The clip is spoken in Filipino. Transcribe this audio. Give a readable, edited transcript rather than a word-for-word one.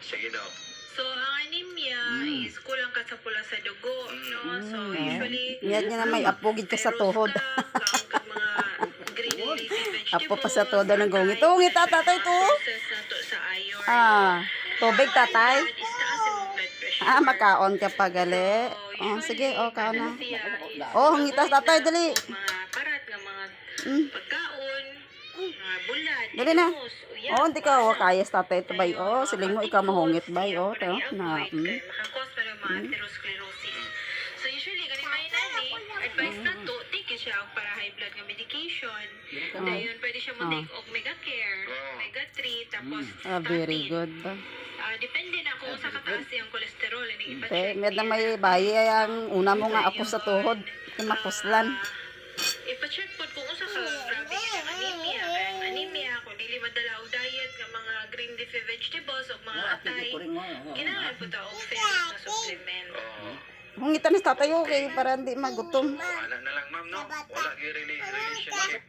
Sige daw. So, ang anemia is kulang ka sa pula sa dugo, no? So, usually, Yan niya na may apogid ka sa tuhod. kang mga green leafy vegetables. Apo pa sa todo ng gungit. Tungit, tatay to. Process na to sa iron. Tubig, tatay. Is taas yung blood pressure. Makaon ka pa gali. Sige, kaon na. Hangitas, tatay, dali. Mga parat nga mga pagkaon, mga bulat, Dali na. juice, Hindi ka kayas tatay ito, bay. Siling mo, ikaw mahungit, bay. Tayo, na. makakos pa ng mga atherosclerosis. So usually, ganun may nani, advice na to, take siya ang para high blood nga medication. Dayon, pwede siya mag-take omega care, omega 3, tapos Very statin. good. Depende na kung sa kataas yung cholesterol. Med na may bayi, ang una mo nga apos sa tuhod. Mapuslan. Ipa-check po kung usa ka grabe yung anemia. Kaya ang anemia, kung dili madala og diet ng mga green leafy vegetables o mga atay, kailangan po ta og ferrous na supplement. Hungitan na tatay, okay, para hindi magutom. Anak na lang, ma'am, no? Wala yung relationship.